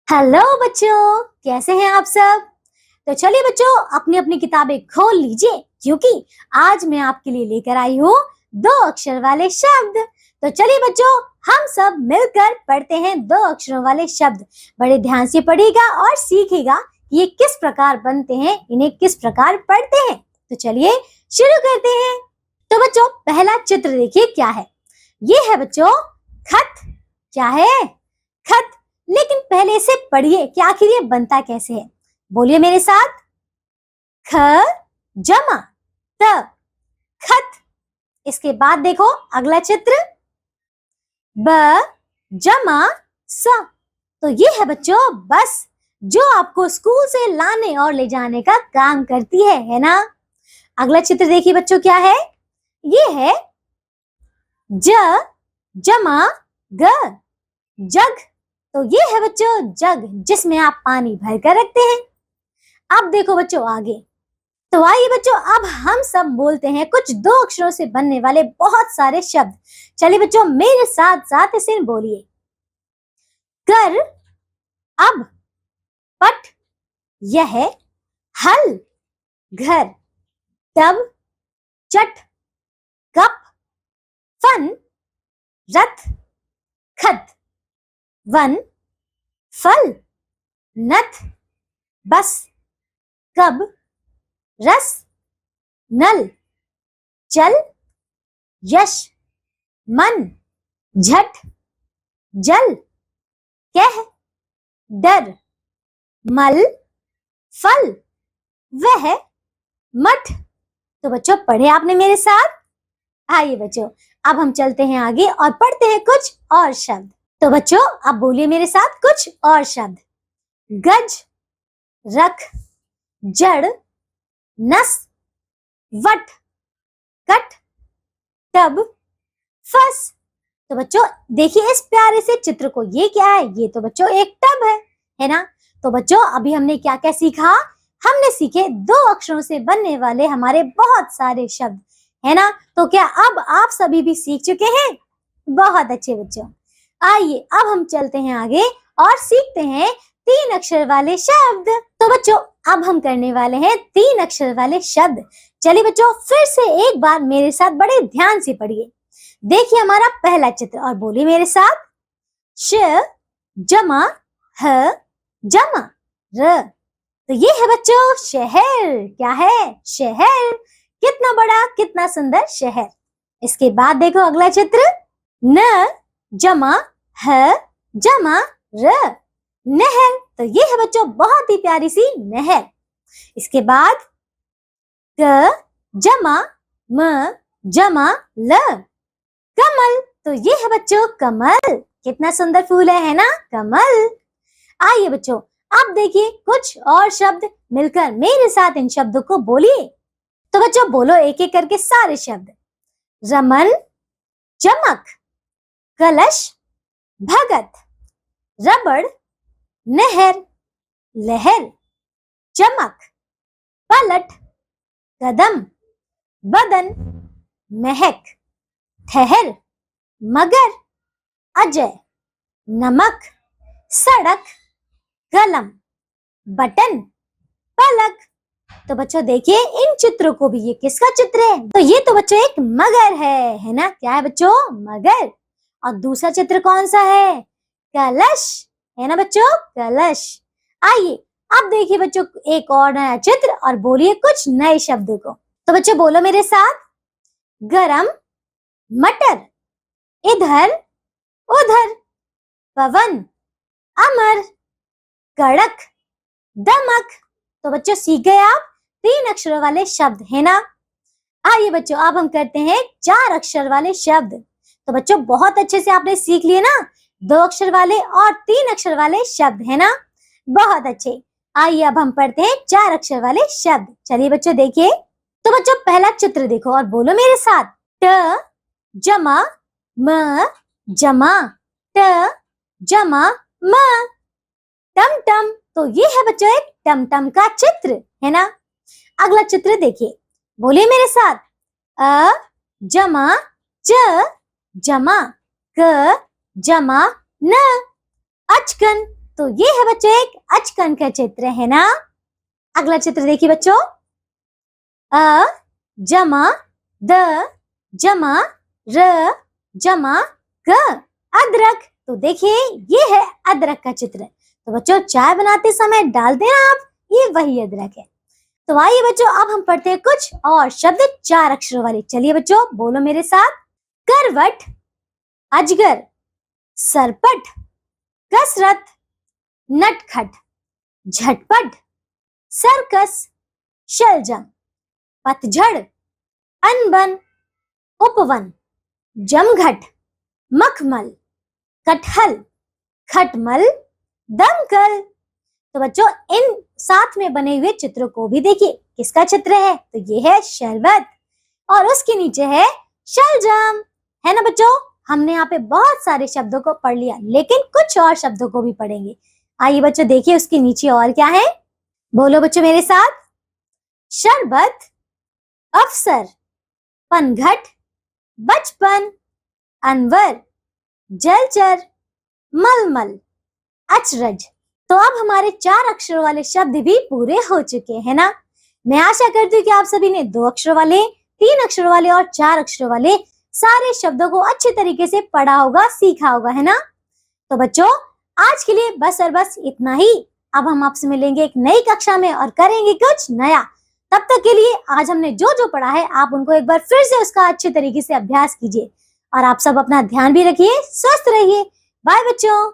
Hello बच्चों, कैसे हैं आप सब। तो चलिए बच्चों, अपनी अपनी किताबें खोल लीजिए क्योंकि आज मैं आपके लिए लेकर आई हूँ 2 अक्षर वाले शब्द। तो चलिए बच्चों, हम सब मिलकर पढ़ते हैं 2 अक्षरों वाले शब्द। बड़े ध्यान से पढ़िएगा और सीखिएगा कि ये किस प्रकार बनते हैं, इन्हें किस प्रकार पढ़ते हैं। तो चलिए शुरू करते हैं। तो बच्चों, पहला चित्र देखिए क्या है। ये है बच्चों खत। क्या है? खत। लेकिन पहले इसे पढ़िए कि आखिर ये बनता कैसे है। बोलिए मेरे साथ, ख जमा त, खत। इसके बाद देखो अगला चित्र, ब जमा स। तो ये है बच्चों बस, जो आपको स्कूल से लाने और ले जाने का काम करती है ना। अगला चित्र देखिए बच्चों क्या है। ये है ज जमा ग, जग। तो ये है बच्चों जग, जिसमें आप पानी भर कर रखते हैं। अब देखो बच्चों आगे। तो आइए बच्चों, अब हम सब बोलते हैं कुछ 2 अक्षरों से बनने वाले बहुत सारे शब्द। चलिए बच्चों, मेरे साथ साथ इसे बोलिए। कर, अब, पट, यह, हल, घर, तब, चट, कप, फन, रथ, खत, वन, फल, नथ, बस, कब, रस, नल, चल, यश, मन, झट, जल, कह, डर, मल, फल, वह, मठ। तो बच्चों पढ़े आपने मेरे साथ। आइए बच्चों, अब हम चलते हैं आगे और पढ़ते हैं कुछ और शब्द। तो बच्चों अब बोलिए मेरे साथ कुछ और शब्द। गज, रख, जड़, नस, वट, कट, टब, फस। तो बच्चों देखिए इस प्यारे से चित्र को, ये क्या है? ये तो बच्चों एक टब है ना। तो बच्चों अभी हमने क्या क्या सीखा? हमने सीखे 2 अक्षरों से बनने वाले हमारे बहुत सारे शब्द, है ना। तो क्या अब आप सभी भी सीख चुके हैं? बहुत अच्छे बच्चों। आइए अब हम चलते हैं आगे और सीखते हैं 3 अक्षर वाले शब्द। तो बच्चों अब हम करने वाले हैं 3 अक्षर वाले शब्द। चलिए बच्चों फिर से एक बार मेरे साथ बड़े ध्यान से पढ़िए। देखिए हमारा पहला चित्र और बोलिए मेरे साथ, श जमा ह जमा र। तो ये है बच्चों शहर। क्या है? शहर। कितना बड़ा, कितना सुंदर शहर। इसके बाद देखो अगला चित्र, न जमा ह जमा र, नहर। तो ये है बच्चों बहुत ही प्यारी सी नहर। इसके बाद क जमा म जमा ल, कमल। तो ये है बच्चों कमल। कितना सुंदर फूल है ना, कमल। आइए बच्चों अब देखिए कुछ और शब्द, मिलकर मेरे साथ इन शब्दों को बोलिए। तो बच्चों बोलो एक एक करके सारे शब्द। रमन, चमक, कलश, भगत, रबड़, नहर, लहर, चमक, पलट, कदम, बदन, महक, ठहर, मगर, अजय, नमक, सड़क, कलम, बटन, पलक। तो बच्चों देखिए इन चित्रों को भी, ये किसका चित्र है? तो ये तो बच्चों एक मगर है ना। क्या है बच्चों? मगर। और दूसरा चित्र कौन सा है? कलश, है ना बच्चों, कलश। आइए अब देखिए बच्चों एक और नया चित्र और बोलिए कुछ नए शब्दों को। तो बच्चों बोलो मेरे साथ, गरम, मटर, इधर उधर, पवन, अमर, कड़क, दमक। तो बच्चों सीख गए आप 3 अक्षरों वाले शब्द, है ना। आइए बच्चों अब हम करते हैं 4 अक्षर वाले शब्द। तो बच्चों बहुत अच्छे से आपने सीख लिए ना 2 अक्षर वाले और 3 अक्षर वाले शब्द, है ना। बहुत अच्छे। आइए अब हम पढ़ते हैं 4 अक्षर वाले शब्द। चलिए बच्चों देखिए। तो बच्चों पहला चित्र देखो और बोलो मेरे साथ, ट जमा म जमा, ट जमा म, टमटम। तो ये है बच्चों एक टमटम का चित्र, है ना। अगला चित्र देखिए, बोलिए मेरे साथ, अ जमा च जमा क जमा न, अचकन। तो ये है बच्चों एक अचकन का चित्र, है ना। अगला चित्र देखिए बच्चों, अ जमा द जमा र जमा क, अदरक। तो देखिए ये है अदरक का चित्र। तो बच्चों चाय बनाते समय डालते हैं आप, ये वही अदरक है। तो आइए बच्चों अब हम पढ़ते हैं कुछ और शब्द 4 अक्षरों वाले। चलिए बच्चों बोलो मेरे साथ, करवट, अजगर, सरपट, कसरत, नटखट, झटपट, सर्कस, शलजम, पतझड़, अनबन, उपवन, जमघट, मखमल, कटहल, खटमल, दमकल। तो बच्चों इन साथ में बने हुए चित्रों को भी देखिए, किसका चित्र है, तो ये है शरबत और उसके नीचे है शलजम, है ना बच्चों। हमने यहाँ पे बहुत सारे शब्दों को पढ़ लिया, लेकिन कुछ और शब्दों को भी पढ़ेंगे। आइए बच्चों देखिए उसके नीचे और क्या है, बोलो बच्चों मेरे साथ, शरबत, अफसर, पनघट, बचपन, अनवर, जलचर, मलमल, अचरज। तो अब हमारे 4 अक्षरों वाले शब्द भी पूरे हो चुके हैं ना। मैं आशा करती हूँ कि आप सभी ने 2 अक्षरों वाले, 3 अक्षरों वाले और 4 अक्षरों वाले सारे शब्दों को अच्छे तरीके से पढ़ा होगा, सीखा होगा, है ना। तो बच्चों आज के लिए बस और बस इतना ही। अब हम आपसे मिलेंगे एक नई कक्षा में और करेंगे कुछ नया। तब तक के लिए आज हमने जो जो पढ़ा है आप उनको एक बार फिर से उसका अच्छे तरीके से अभ्यास कीजिए और आप सब अपना ध्यान भी रखिए, स्वस्थ रहिए। बाय बच्चों।